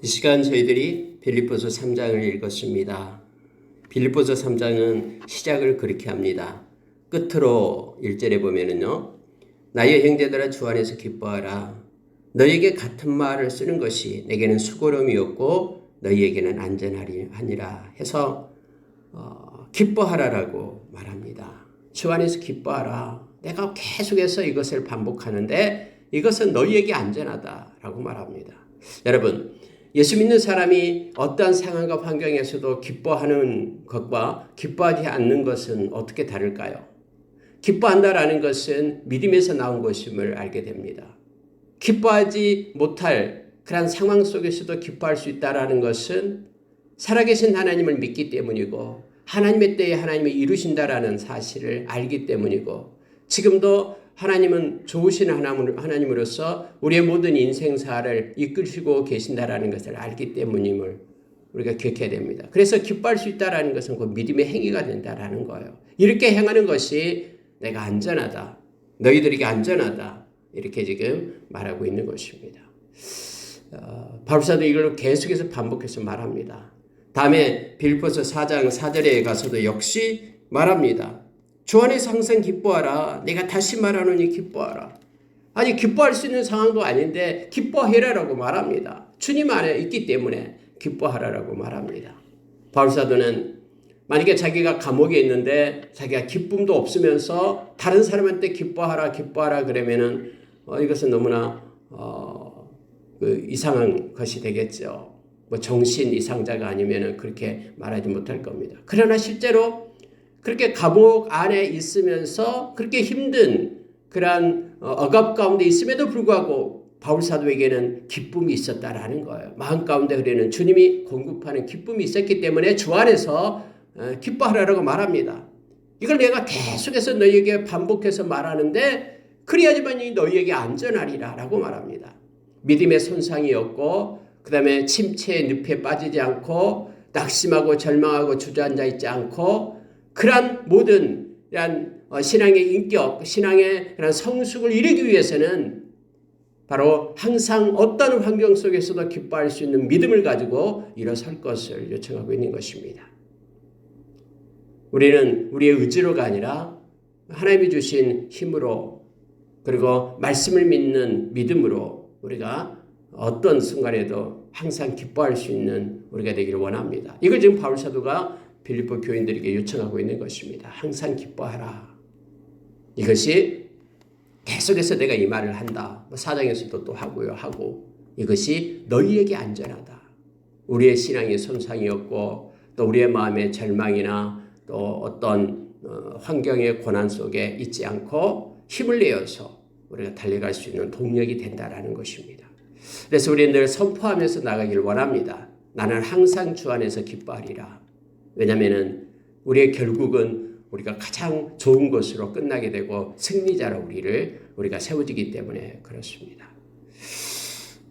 이 시간 저희들이 빌립보서 3장을 읽었습니다. 빌립보서 3장은 시작을 그렇게 합니다. 끝으로 1절에 보면은요. 나의 형제들아 주 안에서 기뻐하라. 너희에게 같은 말을 쓰는 것이 내게는 수고로움이었고 너희에게는 안전하니라 해서 기뻐하라라고 말합니다. 주 안에서 기뻐하라. 내가 계속해서 이것을 반복하는데 이것은 너희에게 안전하다라고 말합니다. 여러분, 예수 믿는 사람이 어떠한 상황과 환경에서도 기뻐하는 것과 기뻐하지 않는 것은 어떻게 다를까요? 기뻐한다라는 것은 믿음에서 나온 것임을 알게 됩니다. 기뻐하지 못할 그런 상황 속에서도 기뻐할 수 있다라는 것은 살아계신 하나님을 믿기 때문이고 하나님의 때에 하나님이 이루신다라는 사실을 알기 때문이고 지금도 하나님은 좋으신 하나님으로서 우리의 모든 인생사를 이끌시고 계신다라는 것을 알기 때문임을 우리가 기억해야 됩니다. 그래서 기뻐할 수 있다라는 것은 그 믿음의 행위가 된다라는 거예요. 이렇게 행하는 것이 내가 안전하다. 너희들에게 안전하다. 이렇게 지금 말하고 있는 것입니다. 바울사도 이걸 계속해서 반복해서 말합니다. 다음에 빌립보서 4장 4절에 가서도 역시 말합니다. 주 안에서 항상 기뻐하라. 내가 다시 말하노니 기뻐하라. 아니 기뻐할 수 있는 상황도 아닌데 기뻐해라라고 말합니다. 주님 안에 있기 때문에 기뻐하라라고 말합니다. 바울사도는 만약에 자기가 감옥에 있는데 자기가 기쁨도 없으면서 다른 사람한테 기뻐하라 그러면은 이것은 너무나 이상한 것이 되겠죠. 뭐 정신 이상자가 아니면은 그렇게 말하지 못할 겁니다. 그러나 실제로 그렇게 감옥 안에 있으면서 그렇게 힘든 그러한 억압 가운데 있음에도 불구하고 바울 사도에게는 기쁨이 있었다라는 거예요. 마음 가운데 흐르는 주님이 공급하는 기쁨이 있었기 때문에 주 안에서 기뻐하라고 말합니다. 이걸 내가 계속해서 너희에게 반복해서 말하는데 그래야지만 너희에게 안전하리라 라고 말합니다. 믿음의 손상이 없고 그 다음에 침체의 늪에 빠지지 않고 낙심하고 절망하고 주저앉아 있지 않고 그러한 모든 신앙의 인격, 신앙의 그런 성숙을 이루기 위해서는 바로 항상 어떤 환경 속에서도 기뻐할 수 있는 믿음을 가지고 일어설 것을 요청하고 있는 것입니다. 우리는 우리의 의지로가 아니라 하나님이 주신 힘으로 그리고 말씀을 믿는 믿음으로 우리가 어떤 순간에도 항상 기뻐할 수 있는 우리가 되기를 원합니다. 이걸 지금 바울 사도가 빌립보 교인들에게 요청하고 있는 것입니다. 항상 기뻐하라. 이것이 계속해서 내가 이 말을 한다. 사장에서도 또 하고 이것이 너희에게 안전하다. 우리의 신앙의 손상이 없고 또 우리의 마음의 절망이나 또 어떤 환경의 고난 속에 있지 않고 힘을 내어서 우리가 달려갈 수 있는 동력이 된다라는 것입니다. 그래서 우리는 늘 선포하면서 나가기를 원합니다. 나는 항상 주 안에서 기뻐하리라. 왜냐하면 우리의 결국은 우리가 가장 좋은 것으로 끝나게 되고 승리자로 우리가 세워지기 때문에 그렇습니다.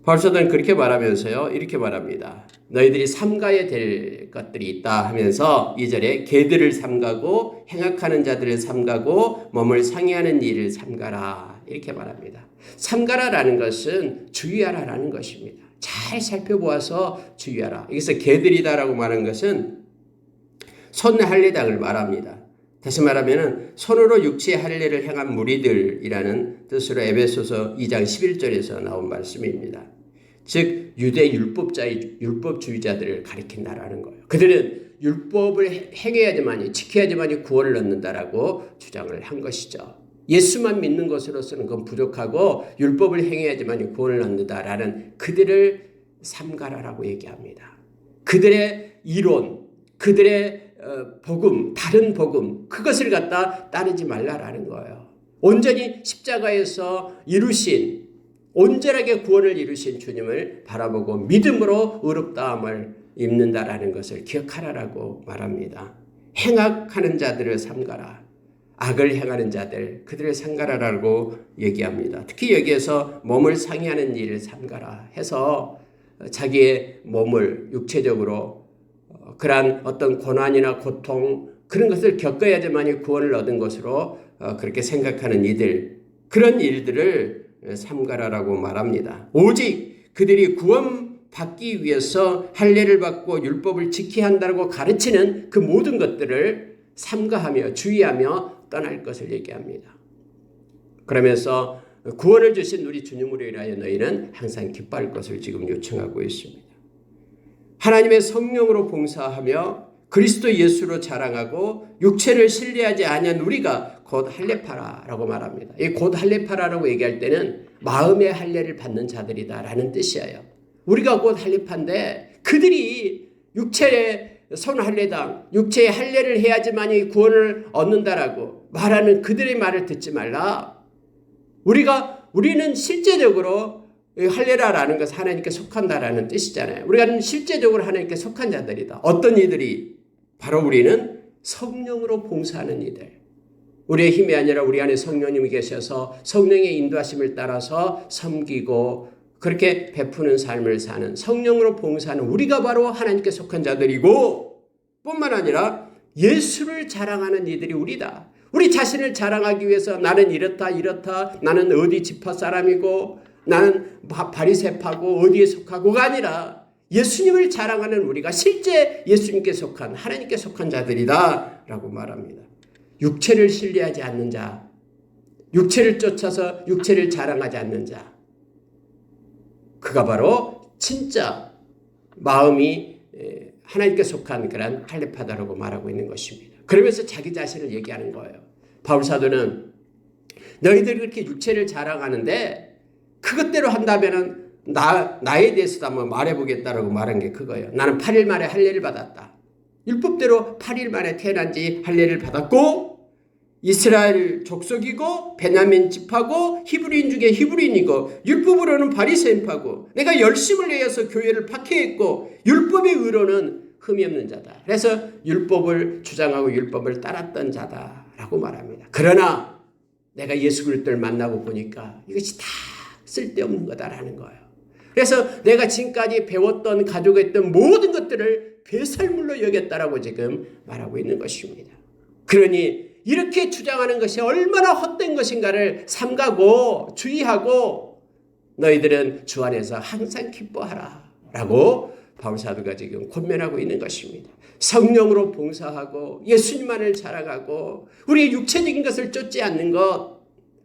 바울사도는 그렇게 말하면서요. 이렇게 말합니다. 너희들이 삼가야 될 것들이 있다 하면서 2절에 개들을 삼가고 행악하는 자들을 삼가고 몸을 상해하는 일을 삼가라 이렇게 말합니다. 삼가라라는 것은 주의하라라는 것입니다. 잘 살펴보아서 주의하라. 여기서 개들이다라고 말하는 것은 손의 할례당을 말합니다. 다시 말하면 손으로 육체의 할례를 행한 무리들이라는 뜻으로 에베소서 2장 11절에서 나온 말씀입니다. 즉 유대 율법주의자들을 가리킨다라는 거예요. 그들은 율법을 행해야지만이 지켜야지만이 구원을 얻는다라고 주장을 한 것이죠. 예수만 믿는 것으로서는 그건 부족하고 율법을 행해야지만이 구원을 얻는다라는 그들을 삼가라라고 얘기합니다. 그들의 이론, 그들의 복음, 다른 복음, 그것을 갖다 따르지 말라라는 거예요. 온전히 십자가에서 이루신, 온전하게 구원을 이루신 주님을 바라보고 믿음으로 의롭다함을 입는다라는 것을 기억하라라고 말합니다. 행악하는 자들을 삼가라. 악을 행하는 자들, 그들을 삼가라라고 얘기합니다. 특히 여기에서 몸을 상해하는 일을 삼가라 해서 자기의 몸을 육체적으로 그러한 어떤 고난이나 고통 그런 것을 겪어야지만이 구원을 얻은 것으로 그렇게 생각하는 이들 그런 일들을 삼가라라고 말합니다. 오직 그들이 구원 받기 위해서 할례를 받고 율법을 지켜야 한다고 가르치는 그 모든 것들을 삼가하며 주의하며 떠날 것을 얘기합니다. 그러면서 구원을 주신 우리 주님으로 인하여 너희는 항상 기뻐할 것을 지금 요청하고 있습니다. 하나님의 성령으로 봉사하며 그리스도 예수로 자랑하고 육체를 신뢰하지 아니한 우리가 곧 할례파라라고 말합니다. 이 곧 할례파라라고 얘기할 때는 마음의 할례를 받는 자들이다라는 뜻이에요. 우리가 곧 할례파인데 그들이 육체의 손할례당, 육체의 할례를 해야지만이 구원을 얻는다라고 말하는 그들의 말을 듣지 말라. 우리는 실제적으로 할례라라는 것은 하나님께 속한다라는 뜻이잖아요. 우리가 실제적으로 하나님께 속한 자들이다. 어떤 이들이? 바로 우리는 성령으로 봉사하는 이들. 우리의 힘이 아니라 우리 안에 성령님이 계셔서 성령의 인도하심을 따라서 섬기고 그렇게 베푸는 삶을 사는 성령으로 봉사하는 우리가 바로 하나님께 속한 자들이고 뿐만 아니라 예수를 자랑하는 이들이 우리다. 우리 자신을 자랑하기 위해서 나는 이렇다 나는 어디 지파 사람이고 나는 바리새파고 어디에 속하고가 아니라 예수님을 자랑하는 우리가 실제 예수님께 속한 하나님께 속한 자들이다 라고 말합니다. 육체를 신뢰하지 않는 자, 육체를 쫓아서 육체를 자랑하지 않는 자, 그가 바로 진짜 마음이 하나님께 속한 그런 할례파다라고 말하고 있는 것입니다. 그러면서 자기 자신을 얘기하는 거예요. 바울사도는 너희들이 그렇게 육체를 자랑하는데 그것대로 한다면은 나에 대해서도 한번 말해보겠다라고 말한 게 그거예요. 나는 8일 만에 할례를 받았다. 율법대로 8일 만에 태어난 지 할례를 받았고 이스라엘 족속이고 베냐민 지파고 히브리인 중에 히브리인이고 율법으로는 바리새인파고 내가 열심을 내어서 교회를 박해했고 율법의 의로는 흠이 없는 자다. 그래서 율법을 주장하고 율법을 따랐던 자다라고 말합니다. 그러나 내가 예수 그리스도를 만나고 보니까 이것이 다 쓸데없는 거다라는 거예요. 그래서 내가 지금까지 배웠던 가지고 있던 모든 것들을 배설물로 여겼다라고 지금 말하고 있는 것입니다. 그러니 이렇게 주장하는 것이 얼마나 헛된 것인가를 삼가고 주의하고 너희들은 주 안에서 항상 기뻐하라 라고 바울사도가 지금 권면하고 있는 것입니다. 성령으로 봉사하고 예수님만을 자랑하고 우리의 육체적인 것을 쫓지 않는 것,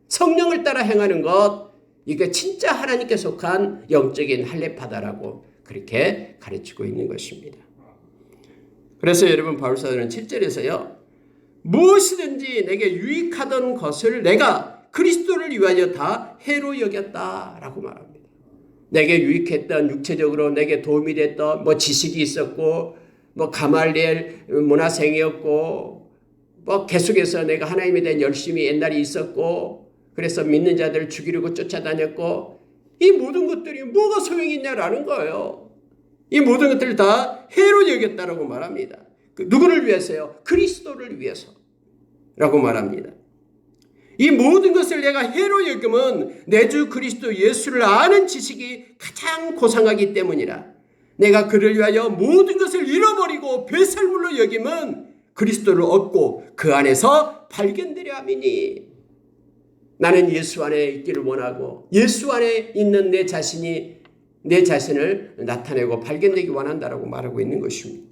성령을 따라 행하는 것, 이게 진짜 하나님께 속한 영적인 할례파다라고 그렇게 가르치고 있는 것입니다. 그래서 여러분 바울사도는 7절에서요. 무엇이든지 내게 유익하던 것을 내가 그리스도를 위하여 다 해로 여겼다라고 말합니다. 내게 유익했던 육체적으로 내게 도움이 됐던 지식이 있었고 가말리엘 문화생이었고 계속해서 내가 하나님에 대한 열심이 옛날에 있었고 그래서 믿는 자들을 죽이려고 쫓아다녔고 이 모든 것들이 뭐가 소용이 있냐라는 거예요. 이 모든 것들을 다 해로 여겼다라고 말합니다. 누구를 위해서요? 그리스도를 위해서라고 말합니다. 이 모든 것을 내가 해로 여기면 내 주 그리스도 예수를 아는 지식이 가장 고상하기 때문이라. 내가 그를 위하여 모든 것을 잃어버리고 배설물로 여기면 그리스도를 얻고 그 안에서 발견되려 함이니. 나는 예수 안에 있기를 원하고 예수 안에 있는 내 자신을 나타내고 발견되기 원한다라고 말하고 있는 것입니다.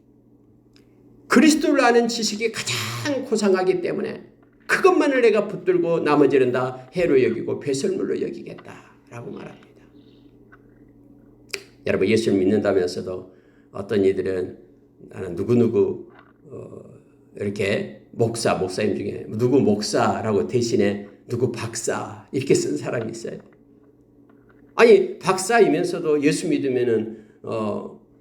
그리스도를 아는 지식이 가장 고상하기 때문에 그것만을 내가 붙들고 나머지는 다 해로 여기고 배설물로 여기겠다라고 말합니다. 여러분 예수를 믿는다면서도 어떤 이들은 나는 누구누구 이렇게 목사님 중에 누구 목사라고 대신에 누구 박사 이렇게 쓴 사람이 있어요. 아니 박사이면서도 예수 믿으면은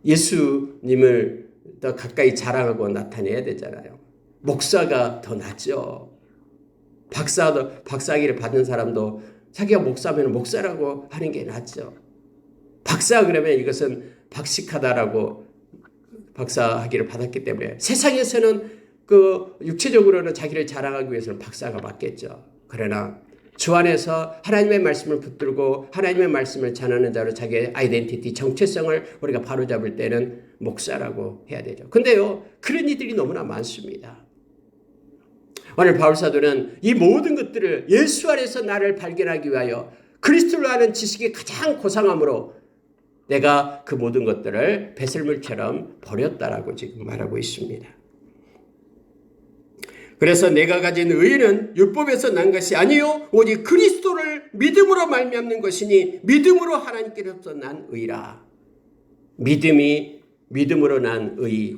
예수님을 더 가까이 자랑하고 나타내야 되잖아요. 목사가 더 낫죠. 박사학위를 받은 사람도 자기가 목사면 목사라고 하는 게 낫죠. 박사 그러면 이것은 박식하다라고 박사학위를 받았기 때문에 세상에서는 그 육체적으로는 자기를 자랑하기 위해서는 박사가 맞겠죠. 그러나 주 안에서 하나님의 말씀을 붙들고 하나님의 말씀을 전하는 자로 자기의 아이덴티티, 정체성을 우리가 바로잡을 때는 목사라고 해야 되죠. 근데요, 그런 이들이 너무나 많습니다. 오늘 바울사도는 이 모든 것들을 예수 안에서 나를 발견하기 위하여 그리스도를 아는 지식이 가장 고상함으로 내가 그 모든 것들을 배설물처럼 버렸다라고 지금 말하고 있습니다. 그래서 내가 가진 의는 율법에서 난 것이 아니요 오직 그리스도를 믿음으로 말미암는 것이니 믿음으로 하나님께로부터 난 의라. 믿음으로 난 의.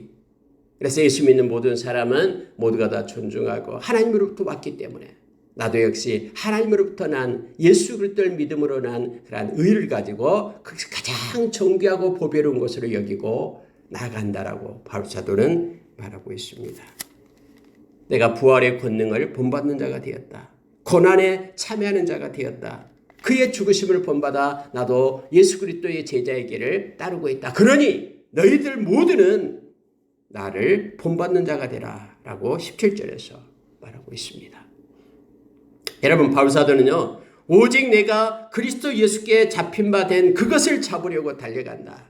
그래서 예수 믿는 모든 사람은 모두가 다 존중하고 하나님으로부터 왔기 때문에 나도 역시 하나님으로부터 난 예수 그리스도를 믿음으로 난 그러한 의를 가지고 그것이 가장 존귀하고 보배로운 것으로 여기고 나아간다라고 바울 사도는 말하고 있습니다. 내가 부활의 권능을 본받는 자가 되었다. 고난에 참여하는 자가 되었다. 그의 죽으심을 본받아 나도 예수 그리스도의 제자의 길을 따르고 있다. 그러니 너희들 모두는 나를 본받는 자가 되라 라고 17절에서 말하고 있습니다. 여러분 바울 사도는요. 오직 내가 그리스도 예수께 잡힌 바 된 그것을 잡으려고 달려간다.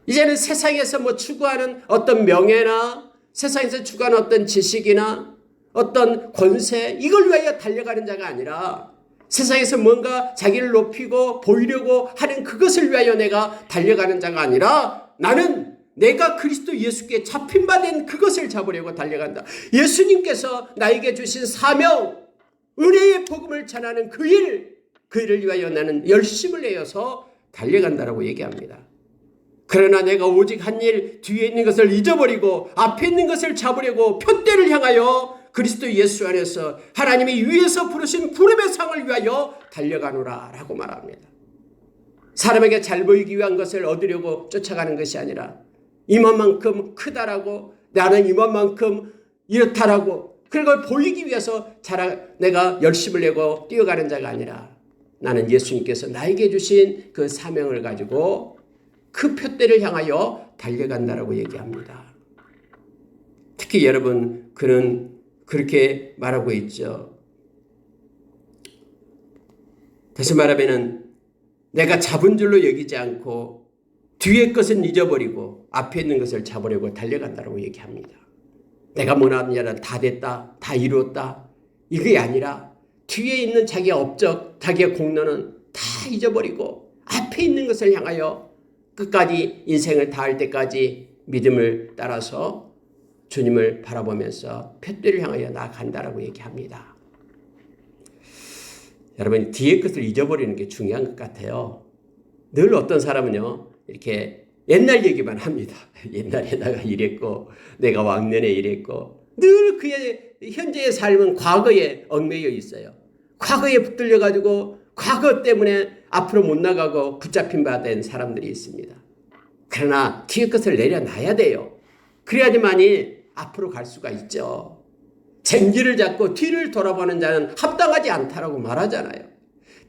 이제는 세상에서 추구하는 어떤 명예나 세상에서 추구하는 어떤 지식이나 어떤 권세 이걸 위하여 달려가는 자가 아니라 세상에서 뭔가 자기를 높이고 보이려고 하는 그것을 위하여 내가 달려가는 자가 아니라 나는 내가 그리스도 예수께 잡힌 바 된 그것을 잡으려고 달려간다. 예수님께서 나에게 주신 사명, 은혜의 복음을 전하는 그 일을 위하여 나는 열심을 내어서 달려간다라고 얘기합니다. 그러나 내가 오직 한 일 뒤에 있는 것을 잊어버리고 앞에 있는 것을 잡으려고 표대를 향하여 그리스도 예수 안에서 하나님이 위에서 부르신 부름의 상을 위하여 달려가노라 라고 말합니다. 사람에게 잘 보이기 위한 것을 얻으려고 쫓아가는 것이 아니라 이만만큼 크다라고 나는 이만만큼 이렇다라고 그걸 보이기 위해서 내가 열심을 내고 뛰어가는 자가 아니라 나는 예수님께서 나에게 주신 그 사명을 가지고 그 표대를 향하여 달려간다라고 얘기합니다. 특히 여러분 그는 그렇게 말하고 있죠. 다시 말하면 내가 잡은 줄로 여기지 않고 뒤의 것은 잊어버리고 앞에 있는 것을 잡으려고 달려간다라고 얘기합니다. 내가 원하는 일은 다 됐다, 다 이루었다 이게 아니라 뒤에 있는 자기의 업적, 자기의 공로는 다 잊어버리고 앞에 있는 것을 향하여 끝까지 인생을 다할 때까지 믿음을 따라서 주님을 바라보면서 표대를 향하여 나아간다라고 얘기합니다. 여러분 뒤의 것을 잊어버리는 게 중요한 것 같아요. 늘 어떤 사람은요 이렇게 옛날 얘기만 합니다. 옛날에 내가 이랬고 내가 왕년에 이랬고 늘 그의 현재의 삶은 과거에 얽매여 있어요. 과거에 붙들려 가지고 과거 때문에 앞으로 못 나가고 붙잡힌 바 된 사람들이 있습니다. 그러나 뒤의 것을 내려놔야 돼요. 그래야지만이 앞으로 갈 수가 있죠. 쟁기를 잡고 뒤를 돌아보는 자는 합당하지 않다라고 말하잖아요.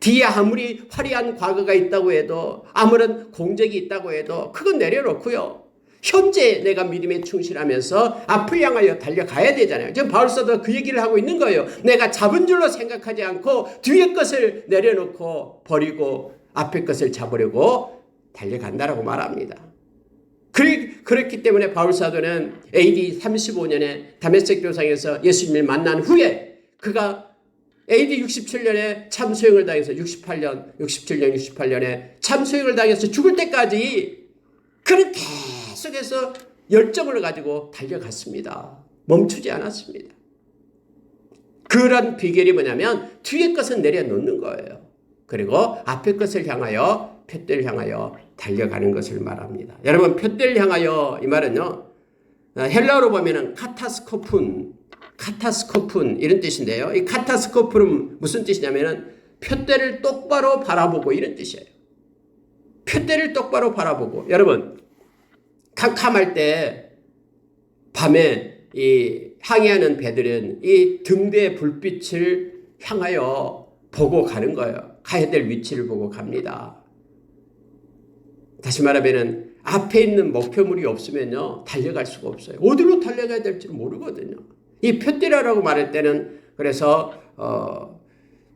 뒤에 아무리 화려한 과거가 있다고 해도 아무런 공적이 있다고 해도 그건 내려놓고요. 현재 내가 믿음에 충실하면서 앞을 향하여 달려가야 되잖아요. 지금 바울사도가 그 얘기를 하고 있는 거예요. 내가 잡은 줄로 생각하지 않고 뒤의 것을 내려놓고 버리고 앞의 것을 잡으려고 달려간다라고 말합니다. 그렇기 때문에 바울사도는 AD 35년에 다메섹 도상에서 예수님을 만난 후에 그가 AD 67년에 참소형을 당해서 67년에 참소형을 당해서 죽을 때까지 그는 계속해서 열정을 가지고 달려갔습니다. 멈추지 않았습니다. 그런 비결이 뭐냐면 뒤의 것은 내려놓는 거예요. 그리고 앞의 것을 향하여 표대를 향하여 달려가는 것을 말합니다. 여러분 표대를 향하여 이 말은요 헬라어로 보면은 카타스코픈 이런 뜻인데요. 이 카타스코프는 무슨 뜻이냐면은 표대를 똑바로 바라보고 이런 뜻이에요. 표대를 똑바로 바라보고 여러분 캄캄할 때 밤에 이 항해하는 배들은 이 등대의 불빛을 향하여 보고 가는 거예요. 가야 될 위치를 보고 갑니다. 다시 말하면 앞에 있는 목표물이 없으면요 달려갈 수가 없어요. 어디로 달려가야 될지 모르거든요. 이 표대라고 말할 때는 그래서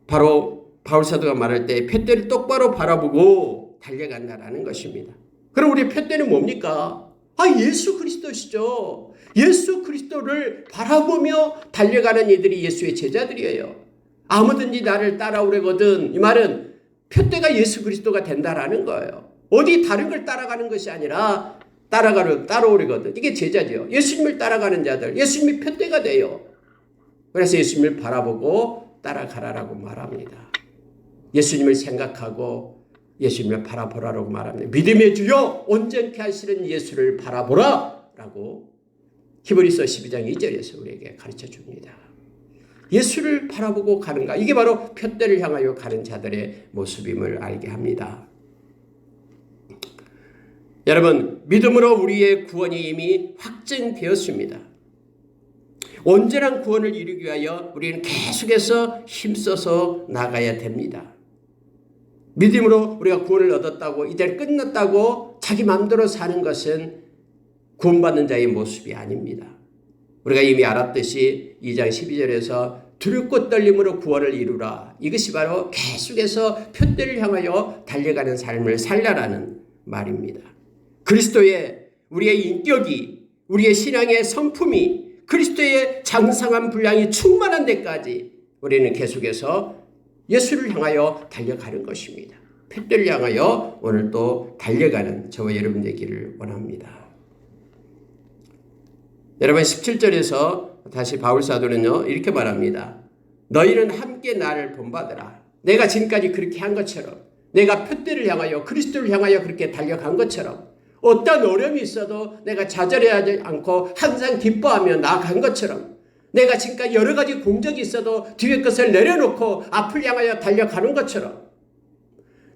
바로 바울사도가 말할 때 표대를 똑바로 바라보고 달려간다라는 것입니다. 그럼 우리 표대는 뭡니까? 예수 그리스도시죠. 예수 그리스도를 바라보며 달려가는 이들이 예수의 제자들이에요. 아무든지 나를 따라오려거든 이 말은 표대가 예수 그리스도가 된다라는 거예요. 어디 다른 걸 따라가는 것이 아니라 따라오려거든. 이게 제자죠. 예수님을 따라가는 자들, 예수님이 표대가 돼요. 그래서 예수님을 바라보고 따라가라라고 말합니다. 예수님을 생각하고 예수님을 바라보라라고 말합니다. 믿음의 주여 온전케 하시는 예수를 바라보라 라고 히브리서 12장 2절에서 우리에게 가르쳐 줍니다. 예수를 바라보고 가는가, 이게 바로 표대를 향하여 가는 자들의 모습임을 알게 합니다. 여러분, 믿음으로 우리의 구원이 이미 확증되었습니다. 온전한 구원을 이루기 위하여 우리는 계속해서 힘써서 나가야 됩니다. 믿음으로 우리가 구원을 얻었다고 이제 끝났다고 자기 마음대로 사는 것은 구원받는 자의 모습이 아닙니다. 우리가 이미 알았듯이 2장 12절에서 두렵고 떨림으로 구원을 이루라. 이것이 바로 계속해서 표대를 향하여 달려가는 삶을 살라라는 말입니다. 그리스도의 우리의 인격이, 우리의 신앙의 성품이, 그리스도의 장성한 분량이 충만한 데까지 우리는 계속해서 예수를 향하여 달려가는 것입니다. 표대를 향하여 오늘 또 달려가는 저와 여러분 되기를 원합니다. 여러분 17절에서 다시 바울 사도는요 이렇게 말합니다. 너희는 함께 나를 본받으라. 내가 지금까지 그렇게 한 것처럼, 내가 표대를 향하여 그리스도를 향하여 그렇게 달려간 것처럼, 어떤 어려움이 있어도 내가 좌절하지 않고 항상 기뻐하며 나아간 것처럼, 내가 지금까지 여러 가지 공적이 있어도 뒤에 것을 내려놓고 앞을 향하여 달려가는 것처럼,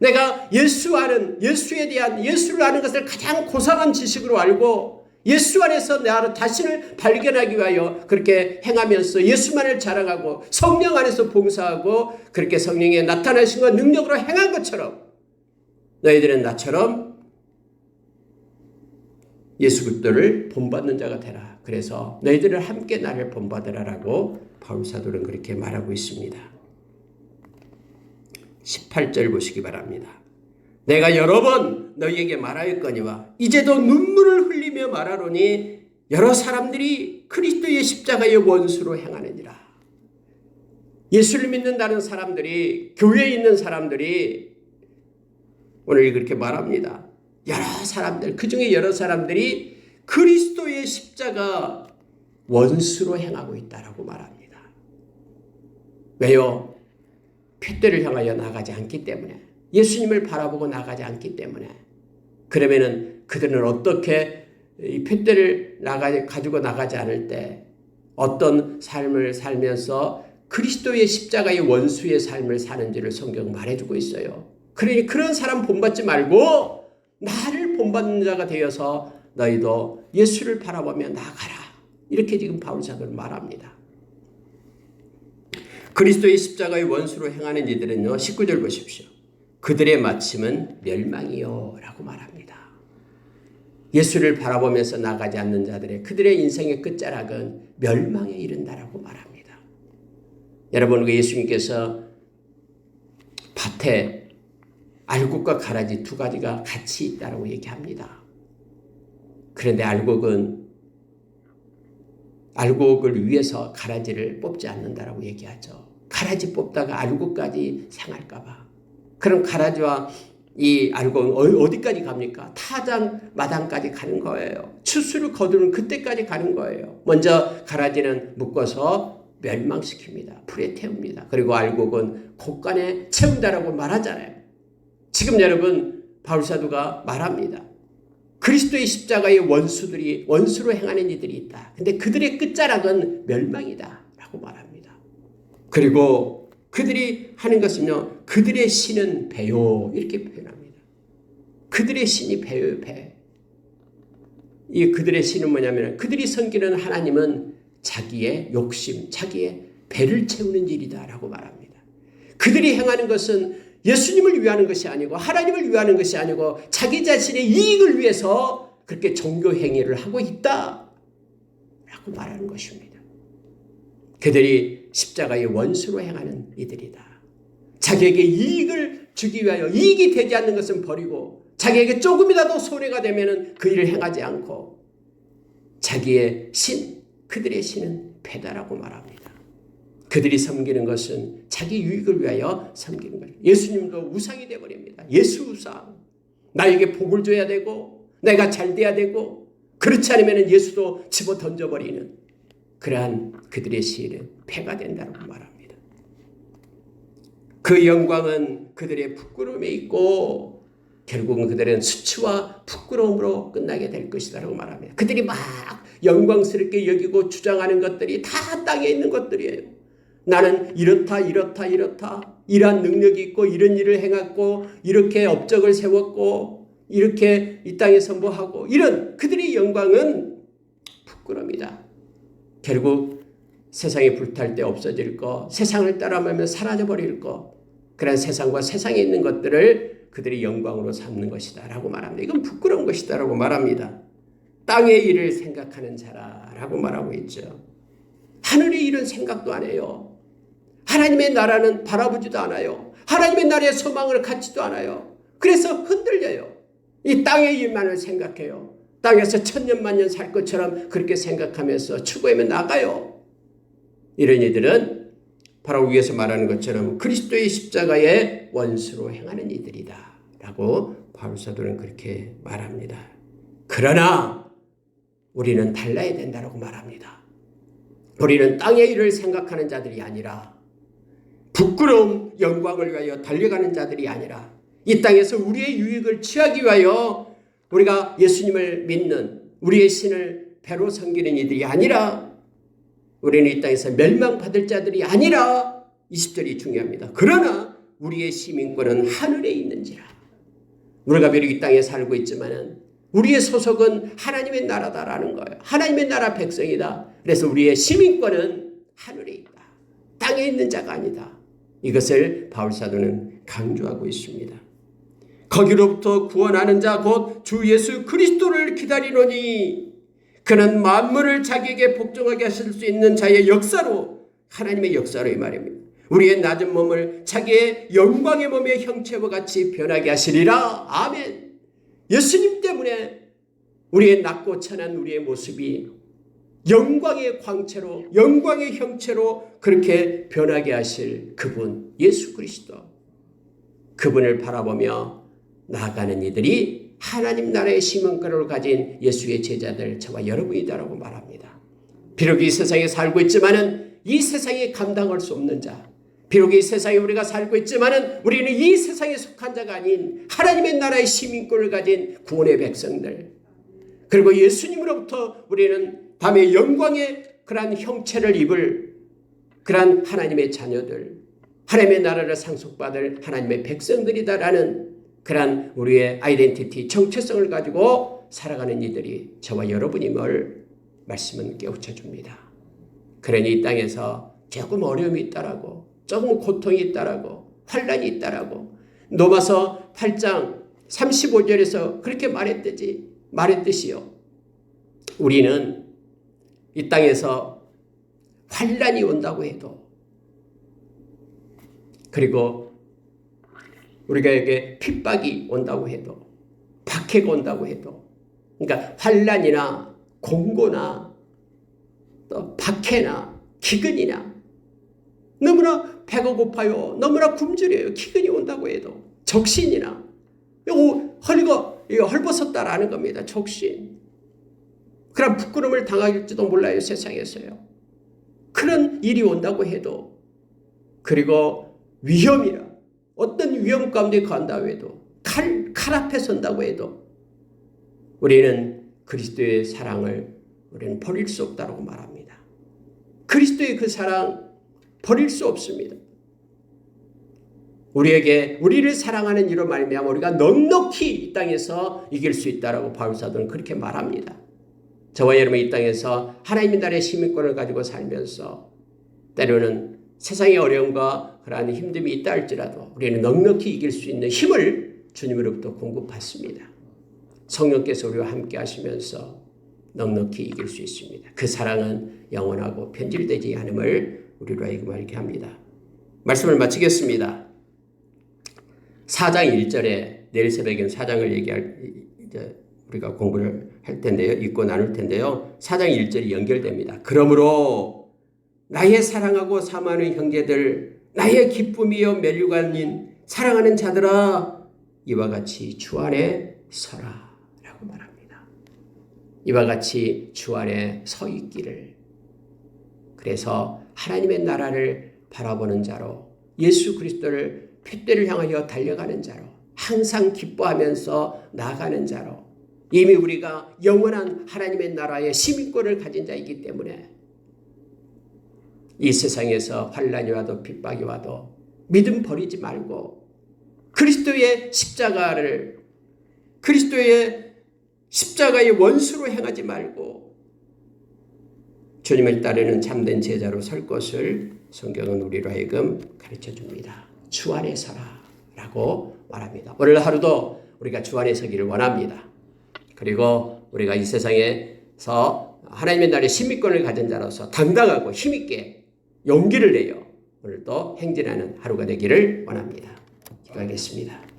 내가 예수에 대한 예수를 아는 것을 가장 고상한 지식으로 알고 예수 안에서 나 자신을 발견하기 위하여 그렇게 행하면서 예수만을 자랑하고 성령 안에서 봉사하고 그렇게 성령의 나타나신 것 능력으로 행한 것처럼 너희들은 나처럼 예수 그리스도를 본받는 자가 되라. 그래서 너희들은 함께 나를 본받으라라고 바울 사도는 그렇게 말하고 있습니다. 18절 보시기 바랍니다. 내가 여러 번 너희에게 말하였거니와 이제도 눈물을 흘리며 말하노니 여러 사람들이 그리스도의 십자가의 원수로 행하느니라. 예수를 믿는다는 사람들이, 교회에 있는 사람들이 오늘 그렇게 말합니다. 여러 사람들, 그중에 여러 사람들이 그리스도의 십자가 원수로 행하고 있다라고 말합니다. 왜요? 표대를 향하여 나가지 않기 때문에, 예수님을 바라보고 나가지 않기 때문에. 그러면은 그들은 어떻게 이 표대를 가지고 나가지 않을 때 어떤 삶을 살면서 그리스도의 십자가의 원수의 삶을 사는지를 성경은 말해주고 있어요. 그러니 그런 사람 본받지 말고 나를 본받는 자가 되어서 너희도 예수를 바라보며 나가라. 이렇게 지금 바울 사도는 말합니다. 그리스도의 십자가의 원수로 행하는 이들은요, 19절 보십시오. 그들의 마침은 멸망이요 라고 말합니다. 예수를 바라보면서 나가지 않는 자들의 그들의 인생의 끝자락은 멸망에 이른다라고 말합니다. 여러분, 예수님께서 밭에 알곡과 가라지 두 가지가 같이 있다라고 얘기합니다. 그런데 알곡을 위해서 가라지를 뽑지 않는다라고 얘기하죠. 가라지 뽑다가 알곡까지 상할까 봐. 그럼 가라지와 이 알곡은 어디까지 갑니까? 타장 마당까지 가는 거예요. 추수를 거두는 그때까지 가는 거예요. 먼저 가라지는 묶어서 멸망시킵니다. 불에 태웁니다. 그리고 알곡은 곡간에 채운다라고 말하잖아요. 지금 여러분 바울 사도가 말합니다. 그리스도의 십자가의 원수로 행하는 이들이 있다. 근데 그들의 끝자락은 멸망이다 라고 말합니다. 그리고 그들이 하는 것은요, 그들의 신은 배요 이렇게 표현합니다. 그들의 신이 배요, 배. 이 그들의 신은 뭐냐면 그들이 섬기는 하나님은 자기의 욕심, 자기의 배를 채우는 일이다 라고 말합니다. 그들이 행하는 것은 예수님을 위하는 것이 아니고 하나님을 위하는 것이 아니고 자기 자신의 이익을 위해서 그렇게 종교 행위를 하고 있다 라고 말하는 것입니다. 그들이 십자가의 원수로 행하는 이들이다. 자기에게 이익을 주기 위하여 이익이 되지 않는 것은 버리고 자기에게 조금이라도 손해가 되면 그 일을 행하지 않고 자기의 신, 그들의 신은 배다라고 말합니다. 그들이 섬기는 것은 자기 유익을 위하여 섬기는 거예요. 예수님도 우상이 되어버립니다. 예수 우상. 나에게 복을 줘야 되고 내가 잘 돼야 되고 그렇지 않으면 예수도 집어 던져버리는 그러한 그들의 시일은 폐가 된다고 말합니다. 그 영광은 그들의 부끄러움에 있고 결국은 그들은 수치와 부끄러움으로 끝나게 될 것이다라고 말합니다. 그들이 막 영광스럽게 여기고 주장하는 것들이 다 땅에 있는 것들이에요. 나는 이렇다 이러한 능력이 있고 이런 일을 행했고 이렇게 업적을 세웠고 이렇게 이 땅에서 뭐하고 이런 그들의 영광은 부끄러움이다. 결국 세상이 불탈 때 없어질 거, 세상을 따라가면 사라져버릴 거, 그런 세상과 세상에 있는 것들을 그들이 영광으로 삼는 것이다 라고 말합니다. 이건 부끄러운 것이다 라고 말합니다. 땅의 일을 생각하는 자라라고 말하고 있죠. 하늘의 일은 생각도 안 해요. 하나님의 나라는 바라보지도 않아요. 하나님의 나라의 소망을 갖지도 않아요. 그래서 흔들려요. 이 땅의 일만을 생각해요. 땅에서 천년만년 살 것처럼 그렇게 생각하면서 추구하며 나가요. 이런 이들은 바로 위에서 말하는 것처럼 그리스도의 십자가의 원수로 행하는 이들이다 라고 바울 사도는 그렇게 말합니다. 그러나 우리는 달라야 된다고 말합니다. 우리는 땅의 일을 생각하는 자들이 아니라 부끄러움, 영광을 위하여 달려가는 자들이 아니라 이 땅에서 우리의 유익을 취하기 위하여 우리가 예수님을 믿는 우리의 신을 배로 섬기는 이들이 아니라 우리는 이 땅에서 멸망받을 자들이 아니라 20절이 중요합니다. 그러나 우리의 시민권은 하늘에 있는지라. 우리가 비록 이 땅에 살고 있지만은 우리의 소속은 하나님의 나라다라는 거예요. 하나님의 나라 백성이다. 그래서 우리의 시민권은 하늘에 있다. 땅에 있는 자가 아니다. 이것을 바울 사도는 강조하고 있습니다. 거기로부터 구원하는 자 곧 주 예수 그리스도를 기다리노니 그는 만물을 자기에게 복종하게 하실 수 있는 자의 역사로 하나님의 역사로 이 말입니다. 우리의 낮은 몸을 자기의 영광의 몸의 형체와 같이 변하게 하시리라. 아멘. 예수님 때문에 우리의 낮고 천한 우리의 모습이 영광의 광채로 영광의 형체로 그렇게 변하게 하실 그분 예수 그리스도, 그분을 바라보며 나아가는 이들이 하나님 나라의 시민권을 가진 예수의 제자들 저와 여러분이다라고 말합니다. 비록 이 세상에 살고 있지만은 이 세상에 감당할 수 없는 자, 비록 이 세상에 우리가 살고 있지만은 우리는 이 세상에 속한 자가 아닌 하나님의 나라의 시민권을 가진 구원의 백성들, 그리고 예수님으로부터 우리는 밤의 영광의 그러한 형체를 입을 그러한 하나님의 자녀들, 하나님의 나라를 상속받을 하나님의 백성들이다라는 그러한 우리의 아이덴티티, 정체성을 가지고 살아가는 이들이 저와 여러분임을 말씀은 깨우쳐줍니다. 그러니 이 땅에서 조금 어려움이 있다라고, 조금 고통이 있다라고, 환란이 있다라고 로마서 8장 35절에서 그렇게 말했듯이요. 우리는 이 땅에서 환란이 온다고 해도, 그리고 우리에게 핍박이 온다고 해도, 박해가 온다고 해도, 그러니까 환란이나 공고나 또 박해나 기근이나 너무나 배가 고파요, 너무나 굶주려요, 기근이 온다고 해도, 적신이나 허리가 헐벗었다라는 겁니다. 적신. 그런 부끄러움을 당할지도 몰라요. 세상에서요. 그런 일이 온다고 해도, 그리고 위험이라 어떤 위험 가운데 간다고 해도, 칼 앞에 선다고 해도 우리는 그리스도의 사랑을 우리는 버릴 수 없다고 말합니다. 그리스도의 그 사랑 버릴 수 없습니다. 우리를 사랑하는 이로 말미암아 우리가 넉넉히 이 땅에서 이길 수 있다라고 바울 사도는 그렇게 말합니다. 저와 여러분 이 땅에서 하나님의 나라의 시민권을 가지고 살면서 때로는 세상의 어려움과 그러한 힘듦이 있다 할지라도 우리는 넉넉히 이길 수 있는 힘을 주님으로부터 공급받습니다. 성령께서 우리와 함께 하시면서 넉넉히 이길 수 있습니다. 그 사랑은 영원하고 변질되지 않음을 우리로 하여금 알게 합니다. 말씀을 마치겠습니다. 4장 1절에 내일 새벽에는 4장을 우리가 공부를 할 텐데요. 읽고 나눌 텐데요. 4장 1절이 연결됩니다. 그러므로 나의 사랑하고 사모하는 형제들, 나의 기쁨이요 멸류관인 사랑하는 자들아, 이와 같이 주 안에 서라 라고 말합니다. 이와 같이 주 안에 서 있기를. 그래서 하나님의 나라를 바라보는 자로, 예수 그리스도를 핏대를 향하여 달려가는 자로, 항상 기뻐하면서 나아가는 자로, 이미 우리가 영원한 하나님의 나라의 시민권을 가진 자이기 때문에 이 세상에서 환난이 와도 핍박이 와도 믿음 버리지 말고 그리스도의 십자가의 원수로 행하지 말고 주님을 따르는 참된 제자로 설 것을 성경은 우리로 하여금 가르쳐 줍니다. 주 안에 서라 라고 말합니다. 오늘 하루도 우리가 주 안에 서기를 원합니다. 그리고 우리가 이 세상에서 하나님의 나라의 시민권을 가진 자로서 당당하고 힘있게 용기를 내어 오늘도 행진하는 하루가 되기를 원합니다. 기도하겠습니다.